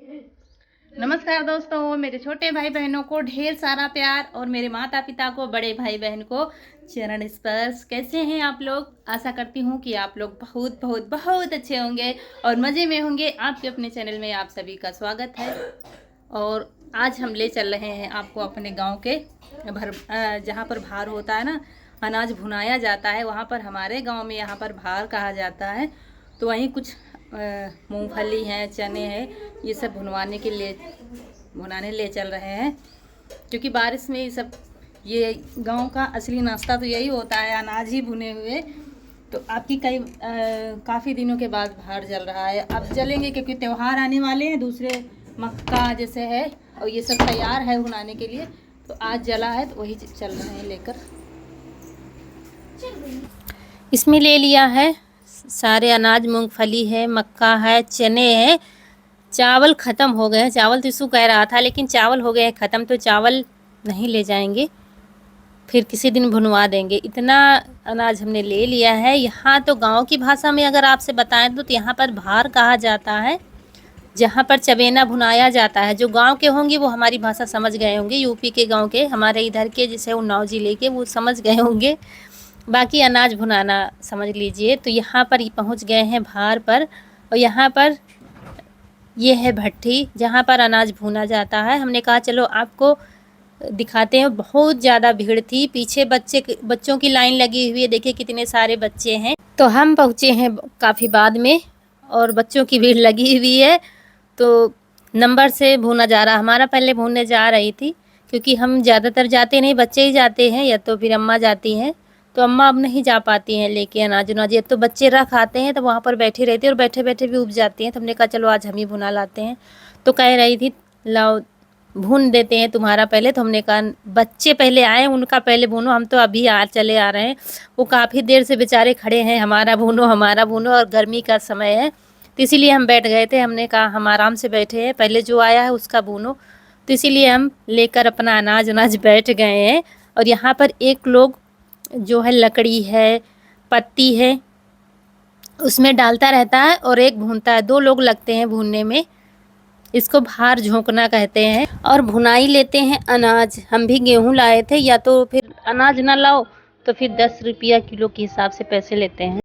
नमस्कार दोस्तों, मेरे छोटे भाई बहनों को ढेर सारा प्यार और मेरे माता पिता को, बड़े भाई बहन को चरण स्पर्श। कैसे हैं आप लोग? आशा करती हूँ कि आप लोग बहुत बहुत बहुत अच्छे होंगे और मज़े में होंगे। आपके अपने चैनल में आप सभी का स्वागत है। और आज हम ले चल रहे हैं आपको अपने गांव के जहाँ पर भार होता है ना, अनाज भुनाया जाता है, वहाँ पर हमारे गांव में यहाँ पर भार कहा जाता है। तो वहीं कुछ मूंगफली हैं, चने हैं, ये सब भुनाने ले चल रहे हैं। क्योंकि बारिश में ये गांव का असली नाश्ता तो यही होता है, अनाज ही भुने हुए। तो आपकी काफ़ी दिनों के बाद भार जल रहा है। अब जलेंगे क्योंकि त्यौहार आने वाले हैं, दूसरे मक्का जैसे है, और ये सब तैयार है भुनाने के लिए। तो आज जला है तो वही चल रहे हैं लेकर। इसमें ले लिया है सारे अनाज, मूंगफली है, मक्का है, चने हैं। चावल ख़त्म हो गए हैं। चावल तो इसू कह रहा था, लेकिन चावल हो गए हैं ख़त्म, तो चावल नहीं ले जाएंगे, फिर किसी दिन भुनवा देंगे। इतना अनाज हमने ले लिया है। यहाँ तो गांव की भाषा में अगर आपसे बताएं तो यहाँ पर भार कहा जाता है, जहाँ पर चबेना भुनाया जाता है। जो गांव के होंगे वो हमारी भाषा समझ गए होंगे, यूपी के गांव के, हमारे इधर के जैसे उन्नाव ज़िले के, वो समझ गए होंगे। बाकी अनाज भुनाना समझ लीजिए। तो यहाँ पर पहुँच गए हैं भार पर, और यहाँ पर ये है भट्ठी जहाँ पर अनाज भुना जाता है। हमने कहा चलो आपको दिखाते हैं। बहुत ज़्यादा भीड़ थी, पीछे बच्चों की लाइन लगी हुई है, देखिए कितने सारे बच्चे हैं। तो हम पहुँचे हैं काफ़ी बाद में, और बच्चों की भीड़ लगी हुई है। तो नंबर से भुना जा रहा, हमारा पहले भुनने जा रही थी, क्योंकि हम ज़्यादातर जाते नहीं, बच्चे ही जाते हैं, या तो फिर अम्मा जाती हैं। तो अम्मा अब नहीं जा पाती हैं लेके अनाज उनाज, तो बच्चे रख आते हैं, तो वहाँ पर बैठे रहते हैं और बैठे बैठे भी उब जाती हैं। तो हमने कहा चलो आज हम ही भुना लाते हैं। तो कह रही थी लाओ भून देते हैं तुम्हारा पहले। तो हमने कहा बच्चे पहले आए, उनका पहले भूनो, हम तो अभी चले आ रहे हैं। वो काफ़ी देर से बेचारे खड़े हैं, हमारा भूनो हमारा भूनो, और गर्मी का समय है तो इसीलिए हम बैठ गए थे। हमने कहा हम आराम से बैठे हैं, पहले जो आया है उसका भूनो। तो इसीलिए हम लेकर अपना अनाज उनाज बैठ गए हैं। और यहाँ पर एक लोग जो है लकड़ी है, पत्ती है, उसमें डालता रहता है और एक भूनता है। 2 लोग लगते हैं भूनने में। इसको भार झोंकना कहते हैं। और भुनाई लेते हैं अनाज। हम भी गेहूं लाए थे, या तो फिर अनाज ना लाओ तो फिर 10 रुपया किलो के हिसाब से पैसे लेते हैं।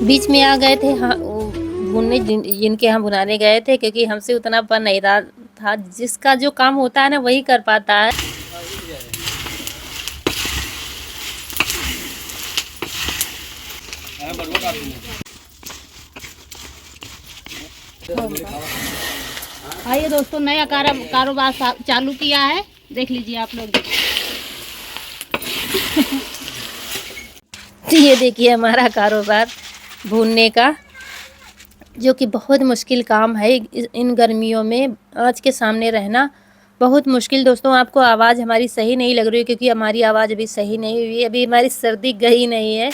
बीच में आ गए थे, हाँ, भुनने जिनके यहाँ भुनाने गए थे, क्योंकि हमसे उतना बन नहीं रहा था। जिसका जो काम होता है ना वही कर पाता है। आइए दोस्तों, नया कारोबार चालू किया है, देख लीजिए आप लोग। ये देखिए हमारा कारोबार भूनने का, जो कि बहुत मुश्किल काम है। इन गर्मियों में आँच के सामने रहना बहुत मुश्किल। दोस्तों आपको आवाज़ हमारी सही नहीं लग रही है, क्योंकि हमारी आवाज़ अभी सही नहीं हुई है, अभी हमारी सर्दी गई नहीं है।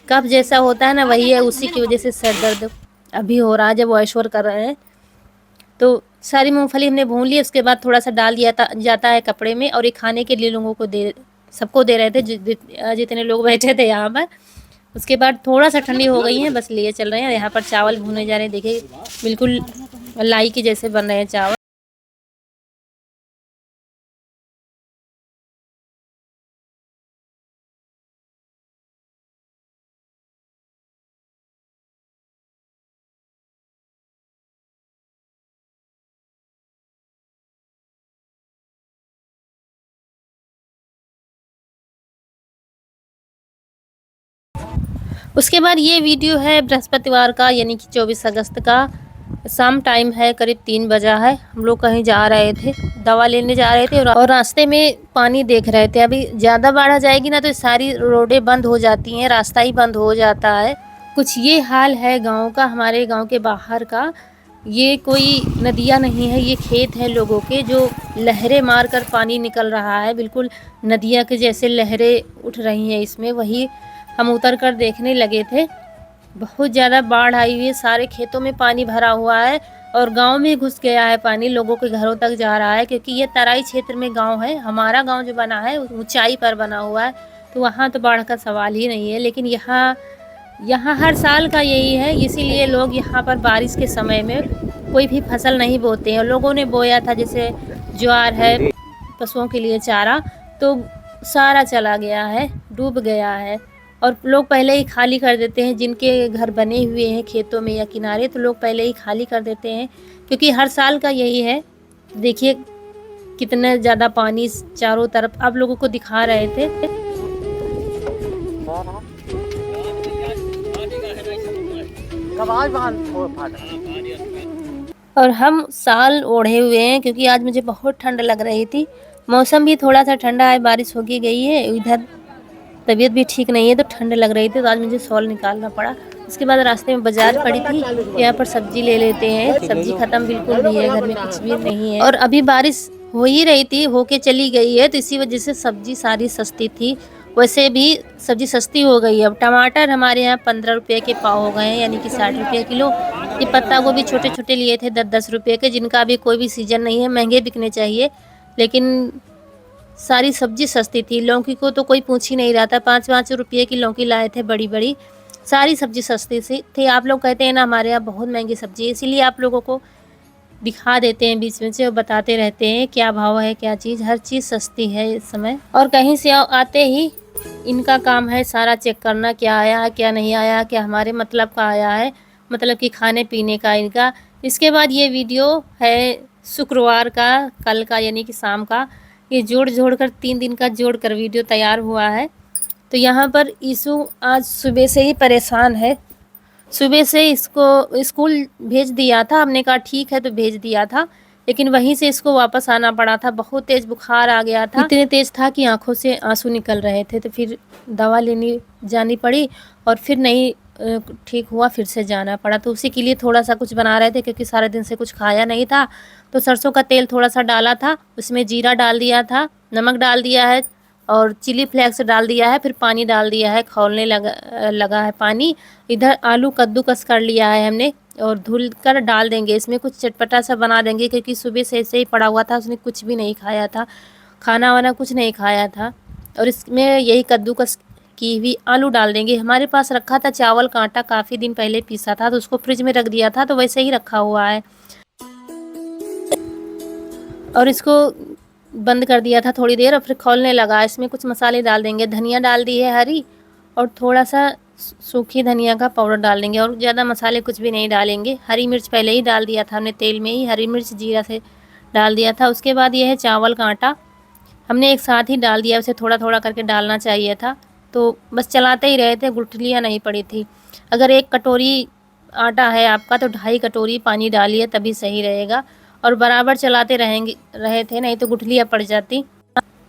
कफ जैसा होता है ना, वही है, उसी की वजह से सर दर्द अभी हो रहा है जब वॉइस ओवर कर रहे हैं। तो सारी मूँगफली हमने भून ली, उसके बाद थोड़ा-सा डाल दिया जाता है कपड़े में, और ये खाने के लिए लोगों को सबको दे रहे थे, जितने लोग बैठे थे यहाँ पर। उसके बाद थोड़ा-सा ठंडी हो गई हैं, बस लिए चल रहे हैं। यहाँ पर चावल भूने जा रहे हैं, देखिए बिल्कुल लाई के जैसे बन रहे हैं चावल। उसके बाद ये वीडियो है बृहस्पतिवार का, यानी कि 24 अगस्त का। शाम टाइम है, करीब 3 बजा है। हम लोग कहीं जा रहे थे, दवा लेने जा रहे थे, और रास्ते में पानी देख रहे थे। अभी ज़्यादा बाढ़ आ जाएगी ना तो सारी रोडें बंद हो जाती हैं, रास्ता ही बंद हो जाता है। कुछ ये हाल है गाँव का, हमारे गाँव के बाहर का। ये कोई नदियाँ नहीं है, ये खेत हैं लोगों के, जो लहरें मार कर पानी निकल रहा है। बिल्कुल नदियाँ के जैसे लहरें उठ रही हैं इसमें। वही हम उतर कर देखने लगे थे। बहुत ज़्यादा बाढ़ आई हुई है, सारे खेतों में पानी भरा हुआ है, और गांव में घुस गया है पानी, लोगों के घरों तक जा रहा है। क्योंकि ये तराई क्षेत्र में गांव है, हमारा गांव जो बना है ऊंचाई पर बना हुआ है, तो वहाँ तो बाढ़ का सवाल ही नहीं है। लेकिन यहाँ हर साल का यही है, इसीलिए लोग यहाँ पर बारिश के समय में कोई भी फसल नहीं बोते हैं। लोगों ने बोया था जैसे ज्वार है, पशुओं के लिए चारा, तो सारा चला गया है, डूब गया है। और लोग पहले ही खाली कर देते हैं, जिनके घर बने हुए हैं खेतों में या किनारे, तो लोग पहले ही खाली कर देते हैं, क्योंकि हर साल का यही है। देखिए कितना ज़्यादा पानी चारों तरफ आप लोगों को दिखा रहे थे। और हम साल ओढ़े हुए हैं, क्योंकि आज मुझे बहुत ठंड लग रही थी। मौसम भी थोड़ा सा ठंडा है, बारिश होगी गई है। इधर तबीयत भी ठीक नहीं है, तो ठंड लग रही थी, तो आज मुझे शॉल निकालना पड़ा। उसके बाद रास्ते में बाजार पड़ी थी, यहाँ पर सब्जी ले लेते हैं। सब्जी खत्म बिल्कुल भी है, घर में कुछ भी नहीं है। और अभी बारिश हो ही रही थी, होके चली गई है, तो इसी वजह से सब्जी सारी सस्ती थी। वैसे भी सब्जी सस्ती हो गई है। अब टमाटर हमारे यहाँ 15 रुपये के पाव हो गए हैं, यानी कि 60 रुपये किलो। ये पत्ता गोभी छोटे छोटे लिए थे 10-10 रुपये के, जिनका अभी कोई भी सीजन नहीं है, महंगे बिकने चाहिए, लेकिन सारी सब्जी सस्ती थी। लौकी को तो कोई पूछ ही नहीं रहा था, 5-5 रुपये की लौकी लाए थे बड़ी बड़ी। सारी सब्जी सस्ती सी थी। आप लोग कहते हैं ना हमारे यहाँ बहुत महंगी सब्जी है, इसीलिए आप लोगों को दिखा देते हैं बीच में से, और बताते रहते हैं क्या भाव है, क्या चीज़, हर चीज़ सस्ती है इस समय। और कहीं से आते ही इनका काम है सारा चेक करना, क्या आया क्या नहीं आया, क्या हमारे मतलब का आया है, मतलब कि खाने पीने का इनका। इसके बाद ये वीडियो है शुक्रवार का, कल का, यानी कि शाम का। ये जोड़ कर 3 दिन का जोड़ कर वीडियो तैयार हुआ है। तो यहाँ पर ईशु आज सुबह से ही परेशान है। सुबह से इसको स्कूल भेज दिया था, हमने कहा ठीक है तो भेज दिया था, लेकिन वहीं से इसको वापस आना पड़ा था। बहुत तेज़ बुखार आ गया था, इतने तेज़ था कि आंखों से आंसू निकल रहे थे। तो फिर दवा लेनी जानी पड़ी, और फिर नहीं ठीक हुआ, फिर से जाना पड़ा। तो उसी के लिए थोड़ा सा कुछ बना रहे थे, क्योंकि सारे दिन से कुछ खाया नहीं था। तो सरसों का तेल थोड़ा सा डाला था, उसमें जीरा डाल दिया था, नमक डाल दिया है, और चिली फ्लेक्स डाल दिया है, फिर पानी डाल दिया है, खौलने लगा है पानी। इधर आलू कद्दूकस कर लिया है हमने, और धुल कर डाल देंगे इसमें, कुछ चटपटा सा बना देंगे, क्योंकि सुबह से ऐसे ही पड़ा हुआ था, उसने कुछ भी नहीं खाया था, खाना वाना कुछ नहीं खाया था। और इसमें यही कद्दूकस की हुई आलू डाल देंगे। हमारे पास रखा था चावल का आटा, काफ़ी दिन पहले पीसा था, तो उसको फ्रिज में रख दिया था, तो वैसे ही रखा हुआ है। और इसको बंद कर दिया था थोड़ी देर, और फिर खौलने लगा। इसमें कुछ मसाले डाल देंगे, धनिया डाल दी है हरी, और थोड़ा सा सूखी धनिया का पाउडर डाल देंगे, और ज़्यादा मसाले कुछ भी नहीं डालेंगे। हरी मिर्च पहले ही डाल दिया था हमने तेल में ही, हरी मिर्च जीरा से डाल दिया था। उसके बाद ये है चावल का आटा, हमने एक साथ ही डाल दिया, उसे थोड़ा थोड़ा करके डालना चाहिए था, तो बस चलाते ही रहे थे, गुठलियाँ नहीं पड़ी थी। अगर 1 कटोरी आटा है आपका, तो 2.5 कटोरी पानी डालिए, तभी सही रहेगा। और बराबर चलाते रहे थे, नहीं तो गुठलियाँ पड़ जाती।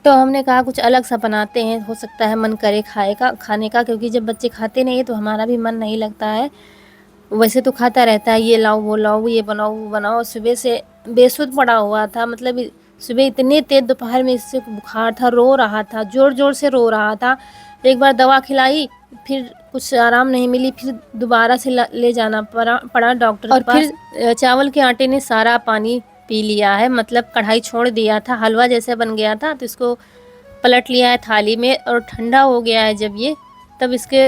तो हमने कहा कुछ अलग सा बनाते हैं, हो सकता है मन करे खाने का, क्योंकि जब बच्चे खाते नहीं है तो हमारा भी मन नहीं लगता है। वैसे तो खाता रहता है, ये लाओ वो लाओ, ये बनाओ वो बनाओ। सुबह से बेसुध पड़ा हुआ था, मतलब सुबह इतने तेज़, दोपहर में इससे बुखार था, रो रहा था, ज़ोर ज़ोर से रो रहा था। एक बार दवा खिलाई, फिर कुछ आराम नहीं मिली, फिर दोबारा से ले जाना पड़ा डॉक्टर के पास। और फिर चावल के आटे ने सारा पानी पी लिया है, मतलब कढ़ाई छोड़ दिया था, हलवा जैसे बन गया था, तो इसको पलट लिया है थाली में और ठंडा हो गया है जब ये, तब इसके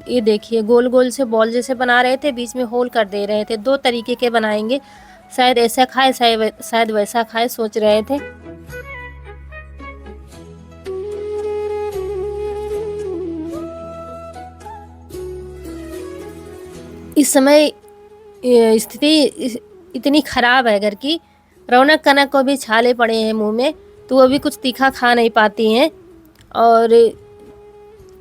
ये देखिए गोल गोल से बॉल जैसे बना रहे थे, बीच में होल कर दे रहे थे। 2 तरीके के बनाएंगे, शायद ऐसा खाए शायद वैसा खाए, सोच रहे थे। इस समय स्थिति इतनी ख़राब है घर की, रौनक कनक को भी छाले पड़े हैं मुंह में, तो वो भी कुछ तीखा खा नहीं पाती हैं। और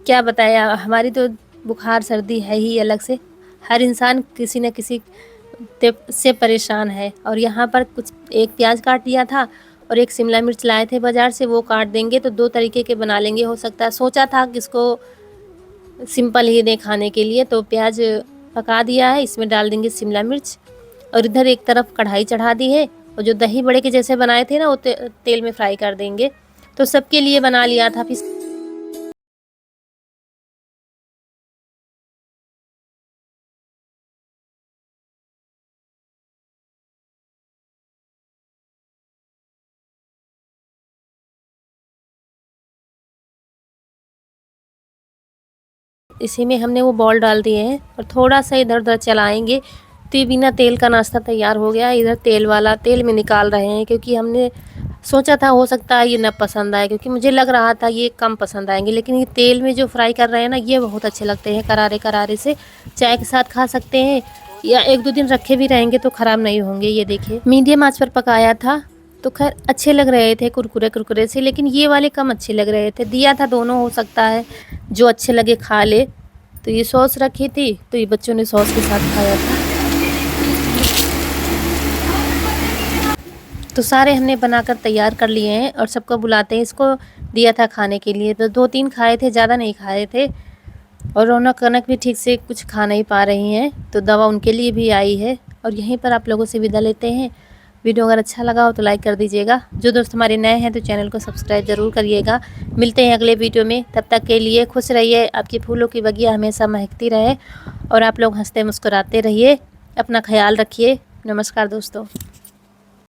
क्या बताया, हमारी तो बुखार सर्दी है ही अलग से, हर इंसान किसी न किसी से परेशान है। और यहाँ पर कुछ एक प्याज काट दिया था और एक शिमला मिर्च लाए थे बाज़ार से, वो काट देंगे तो 2 तरीके के बना लेंगे। हो सकता है, सोचा था कि इसको सिंपल ही दें खाने के लिए, तो प्याज पका दिया है, इसमें डाल देंगे शिमला मिर्च। और इधर एक तरफ कढ़ाई चढ़ा दी है, और जो दही बड़े के जैसे बनाए थे ना, वो तेल में फ्राई कर देंगे। तो सबके लिए बना लिया था। फिर इसी में हमने वो बॉल डाल दिए हैं और थोड़ा सा इधर उधर चलाएंगे तो ये बिना तेल का नाश्ता तैयार हो गया। इधर तेल वाला तेल में निकाल रहे हैं, क्योंकि हमने सोचा था हो सकता है ये न पसंद आए, क्योंकि मुझे लग रहा था ये कम पसंद आएंगे, लेकिन ये तेल में जो फ्राई कर रहे हैं ना, ये बहुत अच्छे लगते हैं। करारे करारे से चाय के साथ खा सकते हैं, या 1-2 दिन रखे भी रहेंगे तो ख़राब नहीं होंगे। ये देखिए मीडियम आंच पर पकाया था, तो खैर अच्छे लग रहे थे कुरकुरे कुरकुरे से, लेकिन ये वाले कम अच्छे लग रहे थे। दिया था दोनों, हो सकता है जो अच्छे लगे खा ले। तो ये सॉस रखी थी, तो ये बच्चों ने सॉस के साथ खाया था। तो सारे हमने बनाकर तैयार कर लिए हैं और सबको बुलाते हैं। इसको दिया था खाने के लिए, तो 2-3 खाए थे, ज़्यादा नहीं खाए थे। और रौनक कनक भी ठीक से कुछ खा नहीं पा रही हैं, तो दवा उनके लिए भी आई है। और यहीं पर आप लोगों से विदा लेते हैं। वीडियो अगर अच्छा लगा हो तो लाइक कर दीजिएगा। जो दोस्त हमारे नए हैं तो चैनल को सब्सक्राइब ज़रूर करिएगा। मिलते हैं अगले वीडियो में, तब तक के लिए खुश रहिए। आपकी फूलों की बगिया हमेशा महकती रहे और आप लोग हंसते मुस्कुराते रहिए। अपना ख्याल रखिए। नमस्कार दोस्तों।